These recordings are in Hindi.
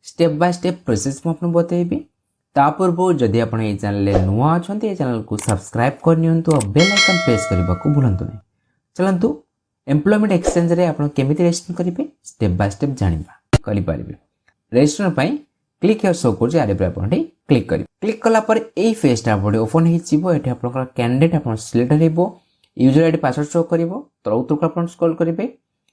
स्टेप बाय स्टेप प्रोसेस मु आपन बतेबी। ता पूर्व जदि आपण ए चैनल नुआ अछंती ए चैनल को सब्सक्राइब कर नियंतु और बेल आइकन प्रेस करबा को भूलंतु नहीं। चलंतु एम्प्लॉयमेंट एक्सचेंज रे आपण केमिति रजिस्टर करिवे स्टेप बाय स्टेप जानिबा करि परिबे। रजिस्टर पई क्लिक हियर शो कर आरे पर आपण क्लिक करिवे। क्लिक कला पर ए पेज ता बडी ओपन हि छिबो। एठी आपण कैंडिडेट आपण सिलेक्ट हेबो। यूजर आईडी पासवर्ड शो करिवो। तळउ तो आपण स्क्रॉल करिवे।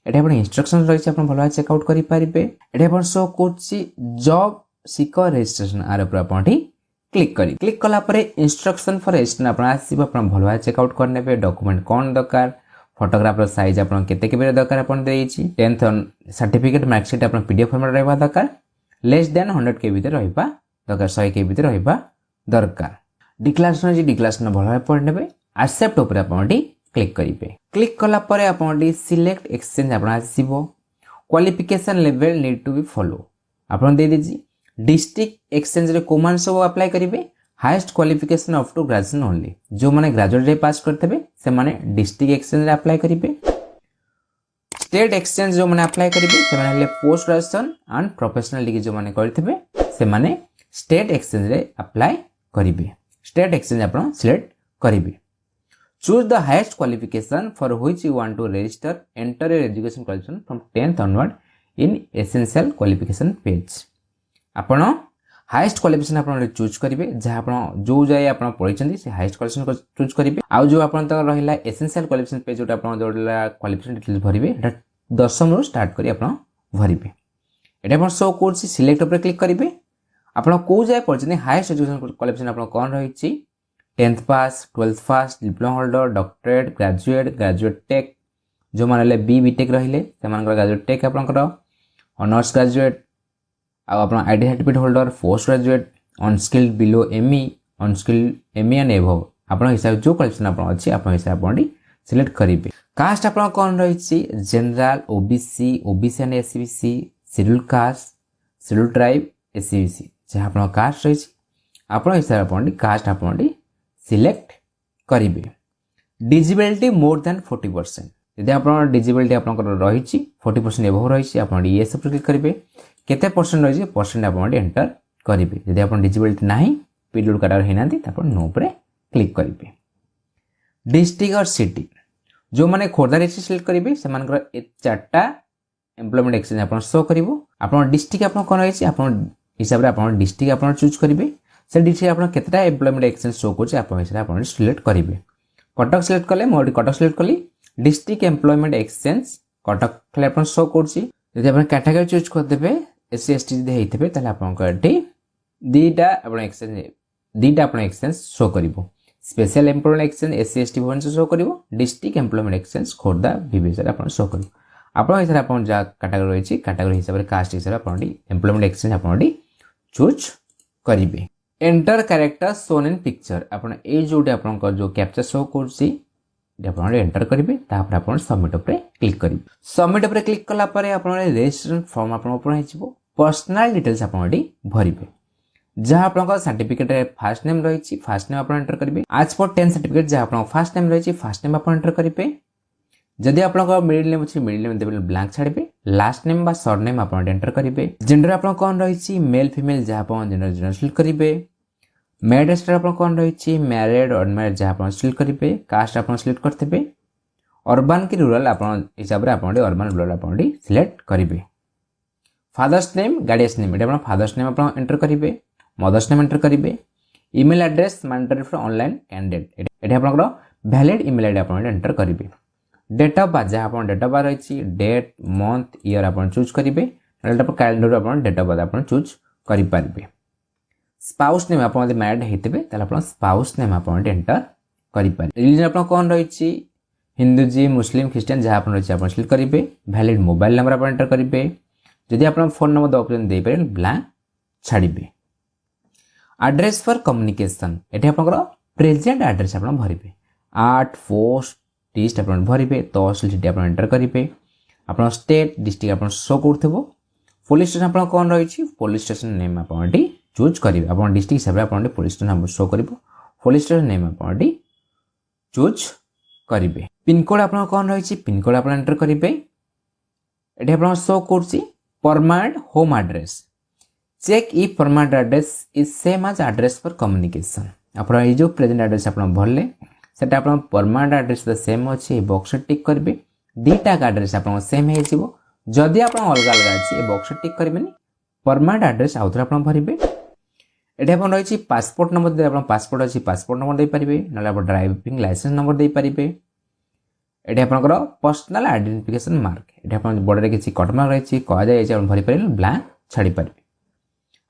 एठी आपण इंस्ट्रक्शन रही आपण भलवा चेकआउट करि परिबे। एठी आपण शो करछि जॉब सीकर रजिस्ट्रेशन आरे पर आपण क्लिक करी। क्लिक कला पर इंस्ट्रक्शन फॉर रजिस्ट्रेशन आपण आसीबो। आपण भलवा चेकआउट करनेबे। डॉक्यूमेंट कोन दरकार, फोटोग्राफर साइज आपण केते केबे दरकार आपण देइछि। 10th सर्टिफिकेट मार्कशीट आपण पीडीएफ फॉर्मेट रहबा दरकार। लेस देन 100 के भीतर रहबा दरकार, 100 के भीतर रहबा दरकार। डिक्लेरेशन जी डिक्लेरेशन भलवा पढनेबे। एक्सेप्ट ऊपर आपण क्लिक करिवे। क्लिक कला पर आपण सिलेक्ट एक्सचेंज आपण आसीबो। Qualification level need to be follow आपण दे दिछि। डिस्ट्रिक्ट एक्सचेंज रे कोमान सब अप्लाई करिवे। Highest qualification up to graduation only. जो माने ग्रेजुएट रे पास करथबे से माने डिस्ट्रिक्ट एक्सचेंज रे अप्लाई करिवे। स्टेट एक्सचेंज जो माने अप्लाई करिवे से माने post graduation and professional degree जो माने करथबे से माने स्टेट एक्सचेंज रे अप्लाई करिवे। स्टेट एक्सचेंज आपण सिलेक्ट करिवे। Choose the highest qualification for which you want to register. Enter your education qualification from 10th onward in essential qualification page. आपण हाईएस्ट क्वालिफिकेशन आपण चूज करिवे। जहा आपण जो जाय आपण पढिचंदी से हाईएस्ट क्वालिफिकेशन चूज करिवे। आ जो आपण त रहिला एसेंशियल क्वालिफिकेशन पेज जोटा आपण जोडला क्वालिफिकेशन डिटेल्स भरिवे। एटा 10th रो स्टार्ट करी आपण भरिवे। एटा आपण शो कोर्स सिलेक्ट ऊपर क्लिक करिवे। आपण को जाय पढिचंदी हाईएस्ट एजुकेशन क्वालिफिकेशन आपण कोन रहिछि 10th pass, 12th pass, diploma holder, doctorate, graduate, graduate tech जो मानले बी बीटेक रहिले से मानकर ग्रेजुएट टेक आपनकर ऑनर्स ग्रेजुएट आ अपन ID certificate holder, post graduate, unskilled below ME, unskilled ME and above अपन हिसाब जो क्वालिफिकेशन अपन अछि अपन हिसाब अपन सिलेक्ट करिवे। कास्ट अपन कोन रहिछि general, OBC, OBC and SEBC, schedule caste, schedule tribe, SEBC जे अपन कास्ट रहिछि अपन हिसाब अपन कास्ट अपन सिलेक्ट करिवे। Disability more than 40%। यदि आपण डिजेबिलिटी आपनकर रहिछि 40% एबव रहिछि आपण यस पर क्लिक करिवे। केते परसेंट रहिछि परसेंट आपण एंटर करिवे। यदि आपण डिजेबिलिटी नाही पीरियड काटार हेनांती त आपण नो पर क्लिक करिवे। डिस्ट्रिक्ट और सिटी जो माने खोर्धा रे सिलेक्ट करिवे से मानकर ए चारटा एम्प्लॉयमेंट एक्सचेंज आपण शो करिवो। आपण डिस्ट्रिक्ट आपण कोन रहिछि आपण हिसाब रे आपण डिस्ट्रिक्ट आपण चूज करिवे। से डिस्ट्रिक्ट आपण केतेटा एम्प्लॉयमेंट एक्सचेंज शो करछि आपण हिसाब आपण सिलेक्ट करिवे। कटक सिलेक्ट कले मोर कटक सिलेक्ट कली। डिस्ट्रिक्ट एम्प्लॉयमेंट एक्सचेंज कटक खले आपण शो करछि। यदि आपण कैटेगरी चूज कर देबे एससी एसटी जदि हेइतबे तले आपण एठी दीटा आपण एक्सचेंज शो करिवो। Special employment exchange SC ST Bhubaneswar show करिवो। डिस्ट्रिक्ट एम्प्लॉयमेंट एक्सचेंज खोर्धा विवेचर आपण शो करिवो। आपण हिसाब आपण जा कैटेगरी रहिछि कैटेगरी हिसाब रे कास्ट हिसाब आपण एम्प्लॉयमेंट एक्सचेंज आपण चूज करिवे। Enter character shown in picture आपण ए जोटे आपण जो कैप्चर शो करछि आपण एंटर करिवे। तापर आपण सबमिट ऊपर क्लिक करिवे। सबमिट ऊपर क्लिक कला परे आपण रजिस्ट्रेशन फॉर्म आपण ओपन हिचिबो। पर्सनल डिटेल्स आपण भरिवे। जहा आपण सर्टिफिकेट रे फर्स्ट नेम रहिछि फर्स्ट नेम आपण एंटर करिवे। आज पर 10 सर्टिफिकेट जहा आपण फर्स्ट नेम रहिछि फर्स्ट नेम आपण एंटर करिवे। जदि आपण मिडिल नेम अछि मिडिल नेम देबे ब्लैंक छाडिबे। लास्ट नेम बा सर नेम आपण एंटर करिवे। जेंडर आपण कोन रहिछि मेल फीमेल जहा आपण जेंडर सिलेक्ट करिवे। मैरिड स्टेटस आपण कोन रहिछि मैरिड अनमैरिड जहा आपण सिलेक्ट करिवे। कास्ट आपण सिलेक्ट करथबे। अर्बन की रूरल आपण हिसाब रे आपण अर्बन रूरल आपण सिलेक्ट करिवे। फादर्स नेम गार्डियन नेम एटा आपण फादर्स नेम आपण एंटर करिवे। मदर्स नेम एंटर करिवे। Email address mandatory for online candidate एटा आपण वैलिड ईमेल आईडी आपण एंटर करिवे। डेट ऑफ बर्थ जहा आपण डेट ऑफ बर्थ रहिछि डेट मंथ ईयर आपण चूज करिवे। एटा आपण कैलेंडर आपण डेट ऑफ बर्थ आपण चूज करि परिवे। स्पाउस नेम आपण मैरिड हेतबे तले आपण स्पाउस नेम आपण एंटर करि पारे। रिलीजन आपण कोन रहिछि हिंदू मुस्लिम क्रिश्चियन जहा आपण रहिछि आपण सिलेक्ट करिवे। वैलिड मोबाइल नंबर आपण एंटर करिवे। जदि आपण फोन नंबर द ऑप्शन दे पारे ब्लैंक छाडिबे। एड्रेस फॉर कम्युनिकेशन एठी आपण प्रेजेंट एड्रेस आपण भरिवे। 8 पोस्ट लिस्ट आपण भरिवे। तहसील सिटी आपण एंटर करिवे। आपण स्टेट डिस्ट्रिक्ट आपण शो करथबो। पुलिस स्टेशन आपण कोन रहिछि पुलिस स्टेशन नेम आपण चूज करिवे। आपण डिस्ट्रिक्ट हिसाब रे आपण पुलिस स्टेशन नंबर शो करिवो। पुलिस स्टेशन नेम आपण चूज करिवे। पिन कोड आपण कोन रहिछि पिन कोड आपण एंटर करिवे। एठी आपण शो करछि परमानेंट होम एड्रेस चेक इ permanent address is same as address for communication आप जो प्रेजेंट एड्रेस आप भरले सेटा आप परमानेंट एड्रेस तो सेम अच्छे बॉक्स टिक करेंगे दुईटा एड्रेस आप सेम हो जदि आप अलग अलग अच्छी बॉक्स टिक करेंगे परमानेंट एड्रेस आउ थे आप भरवे ये आप रही पासपोर्ट नंबर आप पासपोर्ट अच्छी पासपोर्ट नंबर देपारे ना आप ड्राइविंग लाइसेंस नंबर देपारे ये आपंकर पर्सनाल आइडेंटिफिकेशन मार्क ये आप बॉर्डर किसी कटमार्क रही कहुई भरीपर ब्लांक छाड़ी पारे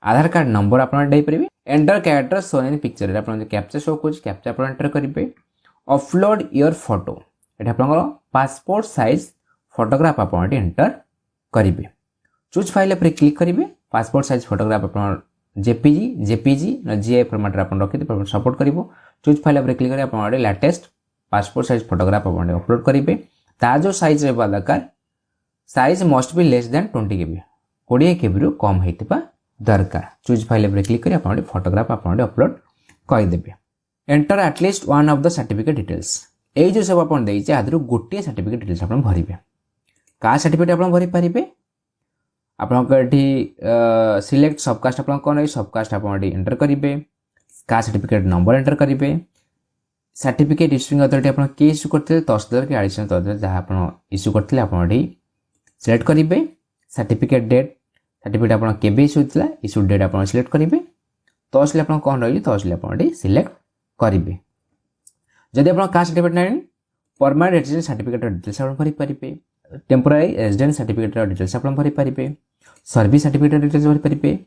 आधार कार्ड नंबर आप देपारे enter character shown in picture आप कैप्चा शो कर कैप्चा आप एंटर करेंगे अपलोड योर फोटो ये आप पासपोर्ट साइज फोटोग्राफ आप एंटर करेंगे चूज फाइल पर क्लिक करेंगे पासपोर्ट साइज फोटोग्राफ आप जेपीजी ना जीआई फॉर्मेट आप रखिए सपोर्ट कर चूज फाइल पर क्लिक करेंगे आप लेटेस्ट पासपोर्ट साइज फोटोग्राफ आप अपलोड करेंगे ता जो साइज रहा दरकार size must be less than 20 KB 20 KB रु कम होता दरकार चूज फाइल पर क्लिक कर फोटोग्राफ आप अपलोड करदे enter at least one of the certificate details ये जो सब आप गोटे सर्टिफिकेट डिटेल्स आप भरवे क्या सर्टिफिकेट आप भरीपारे आपड़ी सिलेक्ट सबकास्ट आप कौन रही सबकास्ट आप एंटर करेंगे क्या सर्टिफिकेट नंबर एंटर करेंगे सर्टिफिकेट इश्यूइंग अथॉरिटी आप किए इश्यू करते तहसीलदार कि एडिशनल तहसीलदार जहाँ आप इश्यू करते आप सिलेक्ट करेंगे सर्टिफिकेट डेट सर्टिफिकेट आप केबे इश्यू होता इश्यू डेट आप सिलेक्ट करेंगे तहसील आप कौन रही तहसील आप सिलेक्ट करेंगे जदि आप क्या सर्टिफिकेट ना परमानेंट रेजिडेंट सर्टिफिकेट डिटेल्स आप भरीपारे टेम्पोरारी रेजिडेंट सर्टिफिकेट डिटेल्स आप भरीपारे सर्विस सर्टिफिकेट डिटेल्स भरीपारे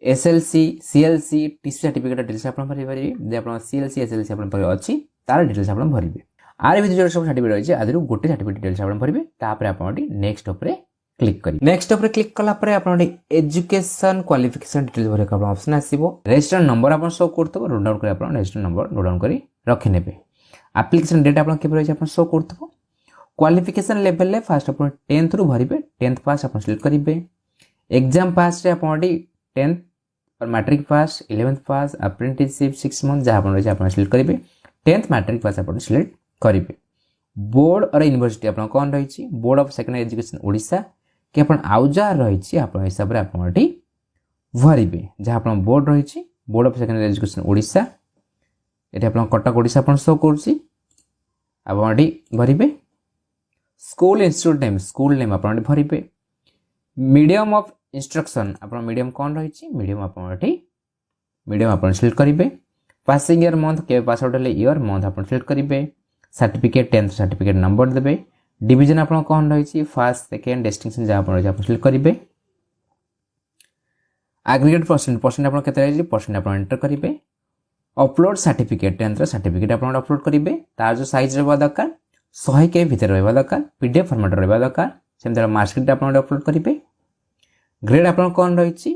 SLC CLC TC certificate details आप भरीपारे जब आप सीएलसी एसएलसी आप अच्छी तार डिटेल्स आप भरवे आर भितर जो सब सर्टिफिकेट रही है आदि गोटे सर्टिफिकेट डिटेल्स आप भरवे तापर आप नेक्स्ट उपर क्लिक करेंगे नेक्स्ट उपर क्लिक कलापर आप एजुकेशन क्वालिफिकेशन डिटेल्स भरवा ऑप्शन आसो रजिस्टर नंबर आप शो करते नोट डाउन कर रजिस्टर नंबर नोट डाउन कर रखिने एप्लिकेशन डेट आप रही शो करते क्वालिफिकेशन लेवल फास्ट आप 10th रु भरवे 10th पास आप सिलेक्ट करेंगे एग्जाम पास आप 10th और मैट्रिक पास 11th पास अप्रेंटिसशिप 6 मंथ जहाँ रही है सिलेक्ट करेंगे 10th मैट्रिक पास आप सिलेक्ट करेंगे बोर्ड और यूनिवर्सिटी आप कौन रही board of secondary education Odisha कि आप आउ जहाँ रही आप हिसाब से आप भरवे जहाँ आप बोर्ड रही board of secondary education Odisha ये आप कटक ओडिशा आप शो कर भरवे स्कूल इंस्टीट्यूट नेम आप भरवे मीडियम ऑफ इंस्ट्रक्शन आप मीडियम कौन रही मीडियम आप मीडियम आप सिलेक्ट करेंगे पासिंग ईयर मंथ के पास आउट ईयर मंथ आप सिलेक्ट करेंगे सर्टिफिकेट 10th सर्टिफिकेट नंबर देवे डिवीजन आप कौन रही फर्स्ट सेकेंड डिस्टिंक्शन जहाँ रही आप सिलेक्ट करेंगे एग्रीगेट परसेंट आप परसेंट आप एंटर करेंगे अपलोड सर्टिफिकेट 10th सर्टिफिकेट आप अपलोड करेंगे तार जो साइज रहा दरकार 100 KB भितर रहा दरकार पीडीएफ फॉर्मेट रहा दरकार सेमती मार्कशीट आप अपलोड करेंगे ग्रेड आप कौन रही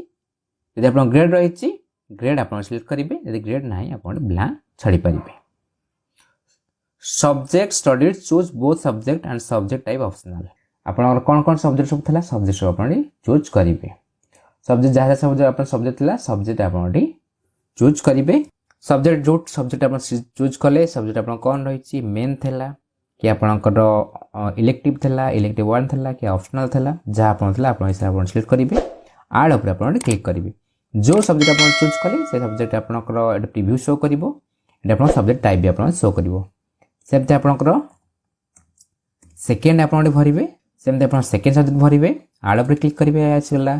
आप ग्रेड रही ग्रेड आप सिलेक्ट करेंगे यदि ग्रेड ना आप ब्लैंक छाड़ी पारे subject studied choose both subject and subject type optional आप कौन कौन सब्जेक्ट सब था सब्जेक्ट सब आप चूज करेंगे सब्जेक्ट जहाँ सब सब्जेक्ट था सब्जेक्ट आप चूज करेंगे सब्जेक्ट जो सब्जेक्ट आप चूज कले सब्जेक्ट आप कौन रही मेन था कि आपंकर इलेक्टिव था इलेक्टिव 1 था कि ऑप्शनल था जहाँ आप हिसाब से सिलेक्ट करेंगे आड उपर आप क्लिक करेंगे जो सब्जेक्ट आप चूज कले से सब्जेक्ट आपंकर प्रिव्यू शो कर सब्जेक्ट टाइप भी आप शो कर सेमती आपंकर सेकेंड आप भरवे सेमती आप सेकेंड सब्जेक्ट भरवे आड उपर क्लिक करेंगे आसगला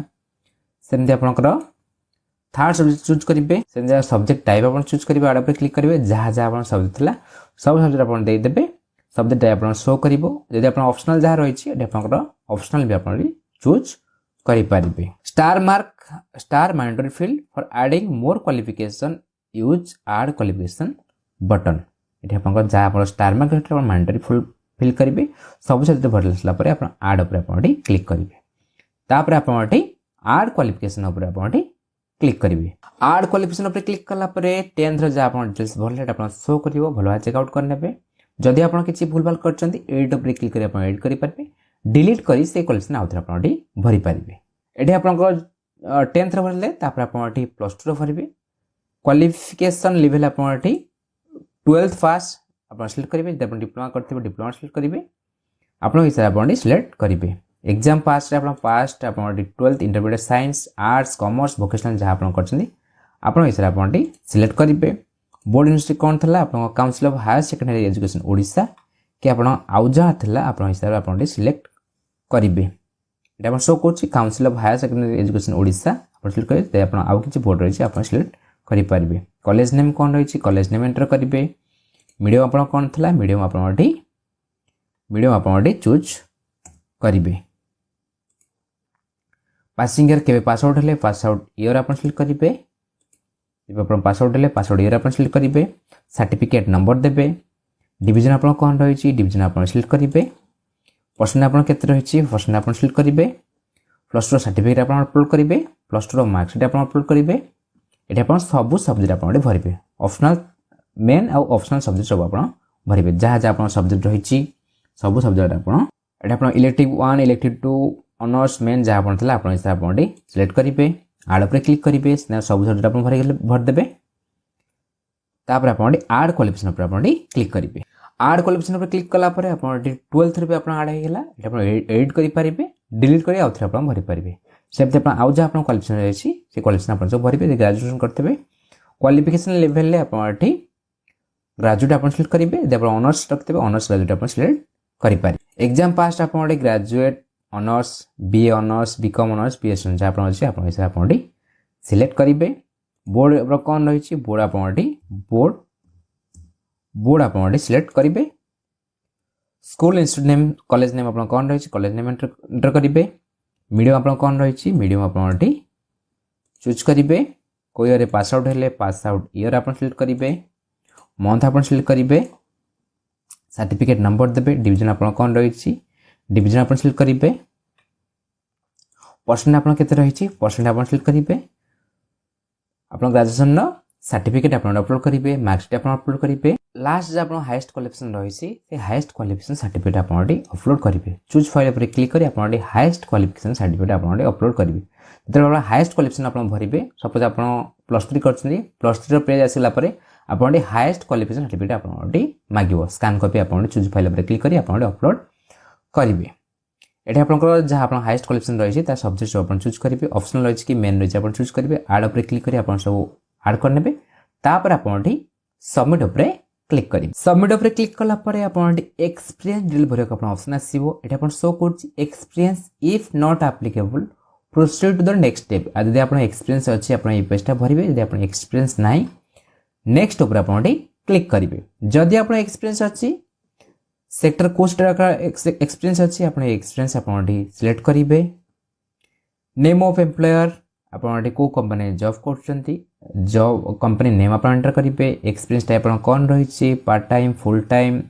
सेमती आपंकर थर्ड सब्जेक्ट चूज करेंगे सेमती सब्जेक्ट टाइप आप चूज करेंगे आड उपर क्लिक करेंगे जहाँ जहाँ सब्जेक्ट था सब सब्जेक्ट आप देदेवे सब्जेक्ट टाइप आप शो कर आप ऑप्शनल जहाँ रही ऑप्शनल भी आप चूज करेंगे star mark star mandatory field for adding more qualification use add qualification button ये आप जहाँ स्टार मार्क मैंडेटरी फिल करेंगे सब सब्जेक्ट भर सारापर आप आड उपर क्लिक करेंगे तापर आप आड क्वालिफिकेशन उपर आप क्लिक करेंगे आड क्वालिफिकेशन उपर क्लिक कलापर 10th जहाँ आप डिटेल्स भरले आप शो कर भल चेकआउट करने जदि आप किसी भूल भाल कर एडिट उपर क्लिक कर एडिट करेंगे डिलीट कर क्वालिफिकेशन आउ थे आप भरी पारे ये आप 10th भरले आप +2 भरवे क्वालिफिकेशन लेवल आप 12th पास आप सिलेक्ट करेंगे डिप्लोमा करते डिप्लोमा सिलेक्ट करेंगे आप हिसाब से सिलेक्ट करेंगे एग्जाम पास रे आपण पास्ट आपण 12th intermediate science arts commerce vocational जहाँ आपण करछन्ती आपण हिसाब आपण सिलेक्ट करिवे। बोर्ड यूनिवर्सिटी कौन था आप council of higher secondary education Odisha कि आप आउ जहाँ था आप हिसाब से आप सिलेक्ट करेंगे। ये आप शो कर council of higher secondary education Odisha आप सिलेक्ट करेंगे आप आउ कि बोर्ड रही आप सिलेक्ट करेंगे। कॉलेज नेम कौन रही कॉलेज नेम एंटर करेंगे। मीडियम आप कौन था मीडियम आप चूज करेंगे। पासिंग ईयर के पास आउट हेले पास आउट ईयर आप सिलेक्ट करेंगे। जब आप पास आउट हेले पास आउट ईयर आप सिलेक्ट करेंगे। सर्टिफिकेट नंबर देवे। डिवीजन आप कौन रही डिवीजन आप सिलेक्ट करेंगे। परसेंट आप केते रही परसेंट आप सिलेक्ट करेंगे। प्लस टू सर्टिफिकेट आप अपलोड करेंगे। प्लस टू मार्कशीट आप अपलोड करेंगे। ये आप सब सब्जेक्ट आप भरवे ऑप्शनल मेन आउ ऑप्शनल सब्जेक्ट सब आप भरवे जहाँ जहाँ आप सब्जेक्ट रही सब सब्जेक्ट आप इलेक्टिव 1 इलेक्टिव 2 ऑनर्स मेन जहाँ आप सिलेक्ट करेंगे। आड पर क्लिक करेंगे सब सब्जेक्ट आप भरदेवे। तापर आप आड क्वालिफिकेशन पर आप क्लिक करेंगे। आड क्वालिफिकेशन पर क्लिक कलापर आप 12th भी आप आड होगा एडिट करेंगे डिलीट कर आउ थे आप भरी पारे। सेमती आप आउ जहाँ क्वालिफिकेशन रही से क्वालिफिकेशन आप सब भरवे। ग्रेजुएशन करते क्वालिफिकेशन लेवल आप ग्रेजुएट आप सिलेक्ट करेंगे। आप ऑनर्स रखते ऑनर्स ग्रेजुएट आप सिलेक्ट करेंगे। एग्जाम पास आप graduate honours BA honours BCom honours BSc जहाँ अच्छे आप सिलेक्ट करेंगे। बोर्ड कौन रही बोर्ड आप बोर्ड आप सिलेक्ट करेंगे। School institute name college name आप कौन रही कॉलेज नेम एंटर करेंगे। मीडियम आप कौन रही मीडियम आप चूज करेंगे। कोई ईयर पास आउट हेले पास आउट ईयर आप सिलेक्ट करेंगे। मंथ आप सिलेक्ट करेंगे। सर्टिफिकेट नंबर देवे। डिवीजन आप कौन रही डिवीजन आप सिलेक्ट करेंगे। परसेंट आप केते रही परसेंट आप सिलेक्ट करेंगे। आप ग्रेजुएशन सर्टिफिकेट आप अपलोड करेंगे। मार्कशीट आप अपलोड करेंगे। लास्ट जो आप हाईएस्ट क्वालिफिकेशन रही हाईएस्ट क्वालिफिकेशन सर्टिफिकेट आप अपलोड करेंगे। चूज फाइल पर क्लिक कर आप हाईएस्ट क्वालिफिकेशन सर्टिफिकेट आप अपलोड करेंगे। जो हाईएस्ट क्वालिफिकेशन आप भरवे सपोज आप प्लस 3 कर प्लस 3 पेज आसला आप हाईएस्ट क्वालिफिकेशन सर्टिफिकेट आप मांग स्कान कॉपी आप चूज फाइल पर क्लिक कर आप अपलोड करेंगे। ये आप जहाँ आप हाईएस्ट क्वालिफिकेशन रही सब्जेक्ट सब आप चूज करेंगे। ऑप्शनल रही कि मेन रही आप चूज करेंगे। आड पर क्लिक कर आप सब आड करने तापर आप सबमिट उपर क्लिक करेंगे। सबमिट उपर क्लिक कलापर आप एक्सपीरियंस डिटेल भरक ऑप्शन आसो। ये आप शो कर experience if not applicable proceed to the next step. यदि आप एक्सपीरियंस अच्छी आप पेजटा भरवे। यदि आप एक्सपीरियंस ना नेक्स्ट उपर आप क्लिक करेंगे। जदि आप एक्सपीरियंस अच्छी सेक्टर कोस्ट एक्सपीरियंस अच्छी आप एक्सपीरियंस आप सिलेक्ट करेंगे। नेम ऑफ एम्प्लॉयर आप को कंपनी जॉब कर जॉब कंपनी नेम आप एंटर करेंगे। एक्सपीरियंस टाइप कौन रही part time full time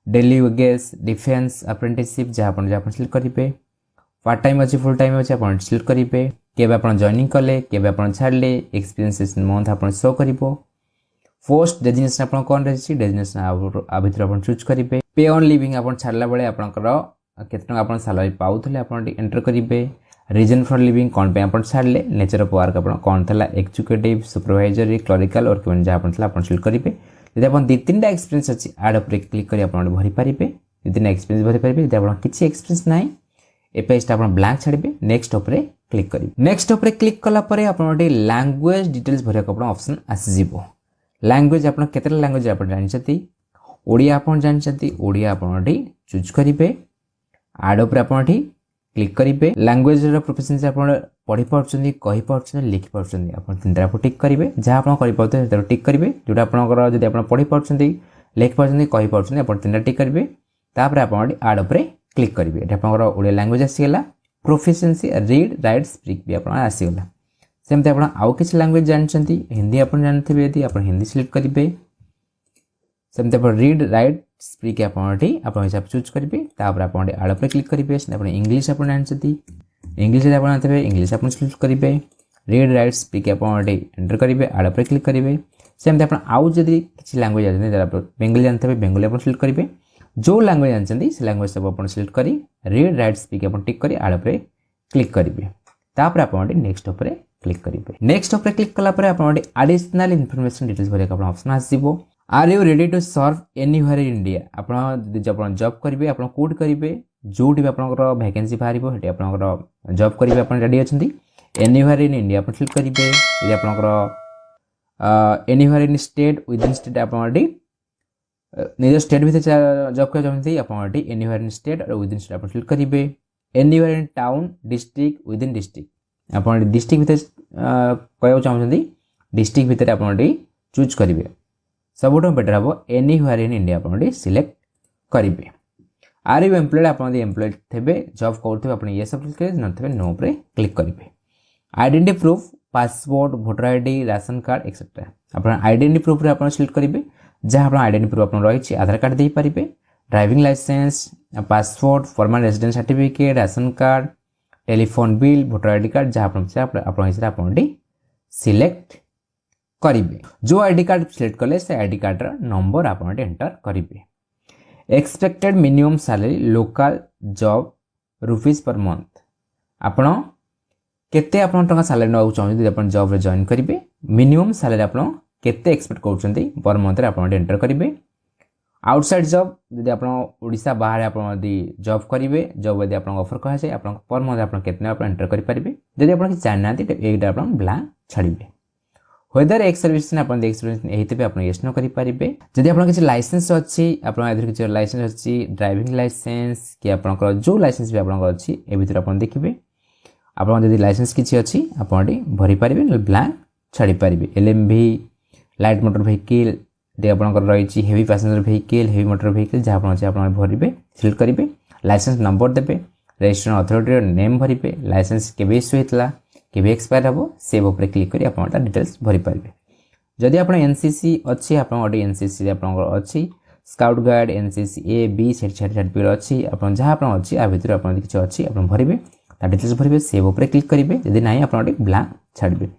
daily wages defence apprenticeship जहाँ आप सिलेक्ट करेंगे। पार्ट टाइम अच्छी फुल टाइम अच्छे आप सिलेक्ट करेंगे। केबे आप जॉइनिंग कले केबे आप छाड़े एक्सपीरियंस मंथ आप शो कर। पोस्ट डेजिग्नेशन आप कौन रही डेजिग्नेशन आ भर आप चूज करेंगे। पे ऑन लिविंग आप छाड़ला बेले आप सैलरी पाऊले आप एंटर करेंगे। रीजन फॉर लिविंग कौन पे आप छाड़े नेचर ऑफ वर्क आप कौन था एक्जिक्यूटिव सुपरवाइजरी क्लरिकल और जहाँ आप सिलेक्ट करेंगे। यदि आप 2-3 एक्सपीरियंस अच्छी आड उपर क्लिक कर आप भरी पारे 2-3 एक्सपीरियंस भरी पारे। यदि आप किसी एक्सपीरियंस ना ए पेजटा आप ब्लांक छाड़े नेक्स्ट उपर क्लिक करेंगे। नेक्स्ट उपर क्लिक कलापर आप लैंग्वेज डिटेल्स भरक ऑप्शन आसीज। लैंग्वेज आप केते लैंग्वेज आप जानते ओडिया आप जानते ओडिया आप चूज करेंगे। आड उपर आप क्लिक करेंगे। लैंग्वेज प्रोफिशिएंसी आप पढ़ी पार्टी कही पार्टी लिखि पार्टी आप 3टा आप टिक करेंगे। जहाँ आप कर टिक करेंगे जोटा आप जब आप पढ़ी पार्टी लिखि पार्टी कही पार्टी आप 3टा टिक करेंगे। तापर आप आड उपर क्लिक करेंगे। ये आप ओडिया लैंग्वेज आसीगला। प्रोफिशिएंसी रीड राइट स्पीक भी आप आसीगला। सेमती आप आउ किसी लैंग्वेज जानते हिंदी आप जानते यदि आप हिंदी सिलेक्ट करेंगे। सेमती आप रीड राइट स्पीक आप हिसाब चूज करेंगे। तापर आप आड़ पर क्लिक करेंगे। आप इंग्लीश आप जानते इंग्लीश आप जानते इंग्लीश आप सिलेक्ट करेंगे। रीड राइट स्पीक आप एंटर करेंगे। आड़ पर क्लिक करेंगे। सेमती आप आउ जदि किसी लैंग्वेज जानते आप बेंगली जानते बेंगली आप सिलेक्ट करेंगे। जो लैंग्वेज जानते से लैंग्वेज सब आप सिलेक्ट कर रीड राइट स्पीक आप टिक कर आड़ पर क्लिक करेंगे। तापर आप नेक्स्ट उपर क्लिक करेंगे। नेक्स्ट उपर क्लिक कलापर आप एडिशनल इनफॉरमेशन डिटेल्स भरक ऑप्शन आसो। Are you ready to serve anywhere in India. आप जब जॉब करेंगे आप कोड करेंगे जोटी भी आपनकर वैकेंसी बाहरिबो हेटी आपनकर जॉब करिवे आपन रेडी अछंती एनीवेयर इन इंडिया आपन सिलेक्ट करिवे यदि आपनकर anywhere in state with in state आपन निज स्टेट भितर जॉब कर चाहते आप एनीवेयर इन स्टेट और विद इन स्टेट आप सिलेक्ट करेंगे anywhere in town district with in district आप डिस्ट्रिक्ट भितर कहना चाहते डिस्ट्रिक्ट भितर आप चूज करेंगे सबुठ बेटर हम एनीवेयर इन इंडिया आप सिलेक्ट करेंगे आर यू एम्प्लॉयड आप एम्प्लॉयड थे जॉब करेंगे आप ये सब क्लिक करेंगे नो नो पर क्लिक करेंगे identity proof passport voter ID ration card etcetera आप आइडेंटिटी प्रूफ आप सिलेक्ट करेंगे जहाँ आप आइडेंटिटी प्रूफ आप रही आधार कार्ड दे पारे driving licence passport permanent residence certificate ration card telephone bill voter ID card जहाँ आप सिलेक्ट करेंगे जो आईडी कार्ड सिलेक्ट कले से आईडी कार्ड नंबर आप एंटर करेंगे expected minimum salary local job rupees per month आपण केते आपण टका सैलरी नवा चाहते आप जॉब रे जॉइन करेंगे मिनिमम सैलरी आप केते एक्सपेक्ट करछंती पर मंथ रे आपण एंटर करेंगे आउटसाइड जॉब यदि आप ओडिशा बाहर आप जॉब करेंगे जॉब यदि आप ऑफर कहा जाए आप पर मंथ आप केतने आप एंटर कर पारे जदि आप जानना एटा आप ब्लैंक छाड़िबे वेदर एक्स सर्विस आप एक्सपीरियंस एहिते आप यस नो करि पारिबे जदि आपन किछि लाइसेंस अछि आपन एधर किछि लाइसेंस अछि ड्राइविंग लाइसेंस कि आपन जो लाइसेंस भी आपन अछि ए भितर आपन देखिबे आपन जदि लाइसेंस किछि अछि आपन भरि पारिबे ब्लैंक छाड़ी पारिबे एलएमवी लाइट मोटर व्हीकल दे आपनकर रही heavy passenger vehicle heavy motor vehicle जहाँ आप भरवे सिलेक्ट करेंगे लाइसेंस नंबर देवे रजिस्ट्रेशन अथॉरिटी नेम भरवे लाइसेंस केबे इश्यू होता केबे एक्सपायर हम सेव उपर क्लिक कर डिटेल्स भरी पारे जदि आप एनसीसी अच्छी आप एनसीसी अच्छी scout guide NCC A B certificate अच्छी आप जहाँ आप अच्छी आ भर आप किसी अच्छी आप भरवे डिटेल्स भरवे सेव उपर क्लिक करेंगे जदि ना आप ब्लैंक छाड़े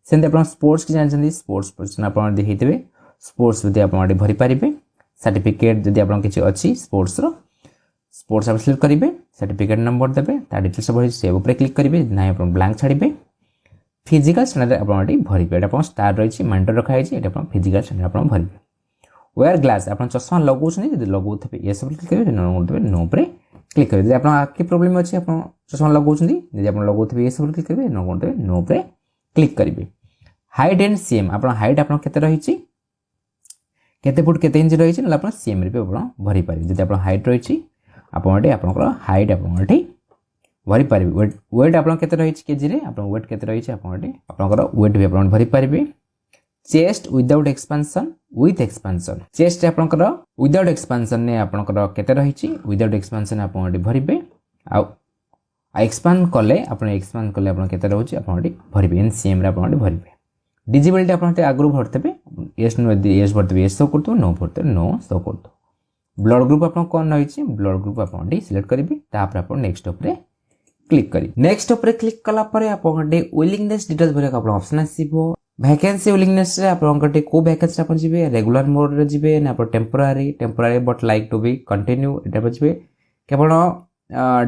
सेमती आप स्पोर्ट्स की जानते स्पोर्ट्स पर्सन आप देखते स्पोर्ट्स जब आप भरी पारे सर्टिफिकेट जब आप किसी अच्छी स्पोर्ट्स आप सिलेक्ट करेंगे सर्टिफिकेट नंबर देवे डिटेल्स भरी सेव उपर क्लिक करेंगे ना आप ब्लैंक छाड़े फिजिकल स्टैंडर्ड आप भरवे आप स्टार रही माइंडर रखाई फिजिकल स्टैंडर्ड आप भरवे वेयर ग्लास आप चश्मा लगाऊँ लगाऊे ये सब क्लिक करेंगे नो पर क्लिक करेंगे जब आप आखि प्रोब्लेम अच्छी आप चश्मा लगाऊँ जब आप लगाऊे ये सब क्लिक करेंगे नो पर क्लिक करेंगे हाइट एंड सीएम आप हाइट आप रही केते फुट केते इंच रही आप सीएम रे भरी पारे जब आप हाइट रही आप हाइट आप भरी पारे वेट आप रही केजी रे आप वेट केते रही वेट भी आप भरी पारे chest without expansion with expansion chest आप विदाउट एक्सपेंशन ने आप केते रही विदाउट एक्सपेंशन आप भरवे एक्सपांड कले आप केते रही आप भरवे एन सीएम रे आप भरवे डिजिबिलिटी आप आगु भरते येस नो येस भरते येस शो करते नो भरते नो शो करते ब्लड ग्रुप आप कौन रही ब्लड ग्रुप आप सिलेक्ट करेंगे तापर आप नेक्स्ट उपर क्लिक करेंगे नेक्स्ट उपर क्लिक कला आप विलिंगनेस डिटेल्स भरक आप ऑप्शन आसीबो वैकेंसी विलिंगनेस रे आप को वैकेंसी आप जिवे रेगुलर मोड रे जिवे ना आप temporary but like to be continue एटा जिवे केवल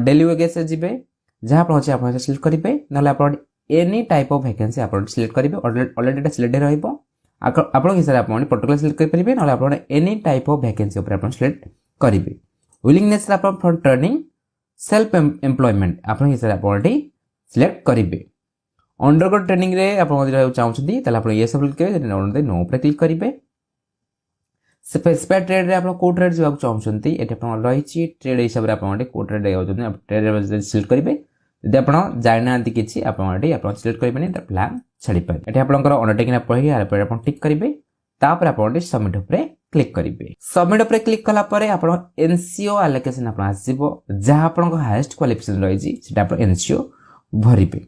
डेली वेजेस से जिवे जहां आप सिलेक्ट करेंगे ना आप एनी टाइप ऑफ वैकेंसी आप सिलेक्ट करेंगे ऑलरेडी सिलेक्ट रहिबो आप हिसाब आप पर्टिकुलर सिलेक्ट करेंगे ना आप एनी टाइप ऑफ वैकेंसी ऊपर आप सिलेक्ट करेंगे विलिंगनेस आप फॉर ट्रेनिंग सेल्फ एम्प्लॉयमेंट आप हिसाब आप सिलेक्ट करेंगे अंडरग्राउंड ट्रेनिंग रे आप चाहते आप ये सब क्लिक करेंगे नो पर क्लिक करेंगे स्पेसिफाइड ट्रेड रे आप को ट्रेड जावाक चाहते ये रही ट्रेड हिसाब से आप को ट्रेड ट्रेड सिलेक्ट करेंगे यदि आप जाना किसी आप सिलेक्ट करेंगे ब्लैंक छाड़ी पारे ये आप अंडरटेकिंग पढ़ी आप टिक करेंगे तापर आप सबमिट उपर क्लिक करेंगे सबमिट उपर क्लिक कलापर आप एनसीओ आलोकेशन आप जहाँ आप हाएस्ट क्वालिफिकेशन रही आप एनसीओ भरवे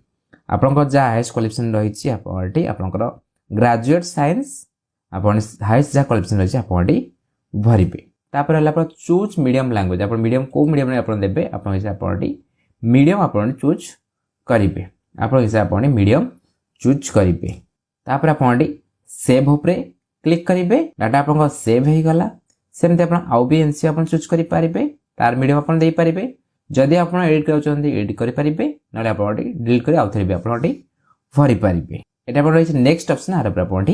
आप जहाँ हाएस्ट क्वालिफिकेशन रही आप ग्रेजुएट साइंस आप हाएस्ट जहाँ क्वालिफिकेशन रही आप भरवे तापर चूज मीडियम लैंग्वेज आप मीडियम को मीडियम आप देते आप मीडियम आप चूज करेंगे आप हिसाब आप मीडियम चूज करेंगे तापर आप सेव उपर क्लिक करेंगे डाटा आप सेव हो गला सेमती आउ भी एनसीओ आप चूज करेंगे तार मीडियम आप दे पारे जदि आप एडिट करते एडिट करेंगे ना आप डिलीट कर आउ थे भी आप भरी पारे यहाँ रही नेक्स्ट ऑप्शन आर आप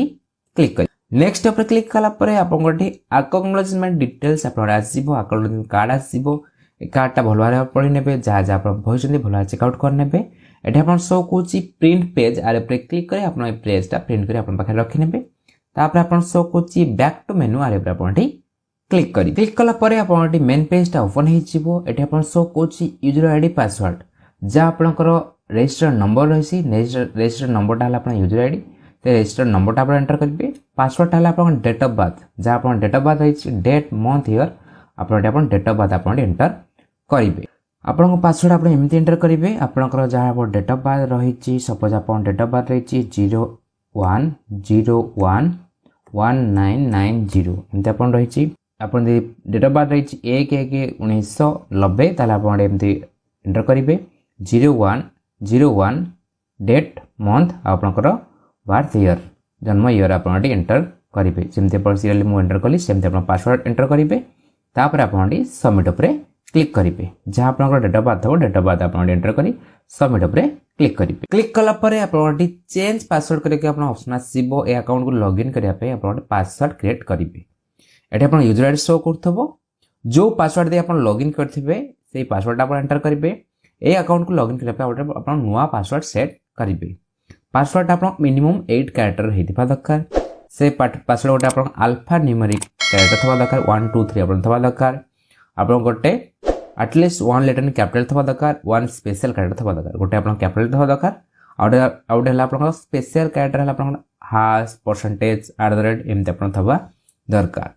क्लिक करें नेक्स्ट उपर क्लिक कलापर आप अक्नॉलेजमेंट डिटेल्स आप आसो अक्नॉलेजमेंट कार्ड आसो कार्डटा भल भाव पढ़ी ने जहाँ जहाँ आप भरी भल भाव चेकआउट करने ये आप शो कौन प्रिंट पेज आर क्लिक कर पेजटा प्रिंट कर पाखे रखिने तापर आप शो कौन बैक टू मेनू आर क्लिक कर क्लिक कलापर आप मेन पेजटा ओपन हो शो कौन यूजर आईडी पासवर्ड जहाँ आपंकर रजिस्टर नंबर रही रजिस्टर नंबरटा है यूजर आईडी तो रजिस्टर नंबरटा आप एंटर करेंगे पासवर्डटा है आप डेट ऑफ बर्थ जहाँ आप डेट ऑफ बर्थ रही डेट मंथ ईयर आप डेट ऑफ बर्थ आप एंटर करेंगे आपन पासवर्ड आप एमती एंटर करेंगे आपंकर जहाँ डेट ऑफ बर्थ रही सपोज आप डेट ऑफ बर्थ रही 01/01/1990 एमती आप रही आप डेट ऑफ बर्थ रही 1/1/1990 ताले आप एमती एंटर करेंगे 01/01 डेट मंथ आपंकर बर्थ ईयर जन्म ईयर आप एंटर करेंगे जमी आप सीरियल मुझे एंटर कली सेमती आप पासवर्ड एंटर करेंगे तापर आप सबमिट उपर क्लिक करेंगे जहाँ आप डेट ऑफ बर्थ हो डेट ऑफ बर्थ आप एंटर कर सबमिट उपर क्लिक करेंगे क्लिक कलापर आप चेंज पासवर्ड करके ऑप्शन आसो ए अकाउंट को लॉगिन करने आप पासवर्ड क्रिएट करेंगे ये आप यूजर आईडी शो कर जो पासवर्ड दे आप लॉगिन करते से पासवर्ड आप एंटर करेंगे ए अकाउंट को लॉगिन करने आप नुआ पासवर्ड सेट करेंगे पासवर्ड आप मिनिमम 8 कैरेक्टर होता दरकार से पासवर्ड गोटे आप अल्फा न्यूमेरिक कैरेक्टर थवा दरकार 1 2 3 आप थवा दरकार आप गोटे एटलिस्ट 1 लेटर कैपिटल थवा दरकार 1 स्पेशल कैरेक्टर थवा दरकार गोटे आप कैपिटल थवा दरकार आउट है आप स्पेशल कैरेक्टर है आप हाश परसेंटेज @ एमती आप थवा दरकार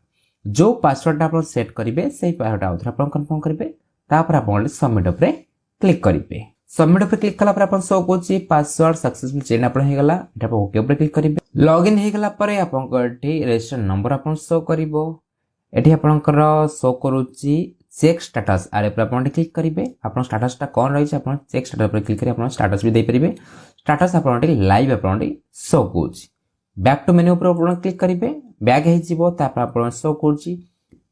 जो पासवर्ड आप सेट करेंगे से पासवर्ड आउट आप कन्फर्म करेंगे तापर आप सबमिट उपर क्लिक करेंगे सबमिट उपर क्लिक कला आप शो कौन पासवर्ड सक्सेसफुल चेंज आप ओके उपर क्लिक करेंगे लॉगिन हो गला पर आप रजिस्टर नंबर आप शो कर ये आपंकर शो करुच्ची चेक स्टेटस आर आप क्लिक करेंगे आप स्टेटसटा कौन रही है चेक स्टेटस पर क्लिक कर स्टेटस भी देपारे स्टेटस आप लाइव आप शो कौन बैक टू मेन्यू पर क्लिक करेंगे बैक हो शो कौन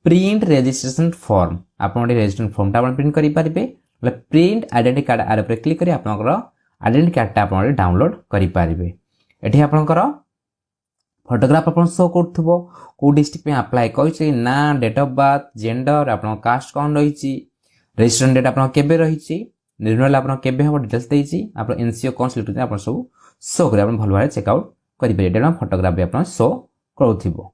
प्रिंट रजिस्ट्रेशन फॉर्म आप रजिस्ट्रेशन फॉर्मटा प्रिंट करेंगे प्रिंट आइडेंटिटी कार्ड आर पर क्लिक कर आइडेंटिटी कार्डटा आप डाउनलोड करेंगे ये आपंकर फोटोग्राफ आप शो कौ डिस्ट्रिक्ट में अप्लाई कर ना डेट ऑफ बर्थ जेंडर आप कास्ट कौन रही रजिस्ट्रेशन डेट आप केबे रही रिन्यूअल आप केबे हम डिटेल्स देती आप एनसीओ कौन सिलेक्ट आप सब शो कर भल भाव चेकआउट करेंगे फोटोग्राफ भी आप शो करो।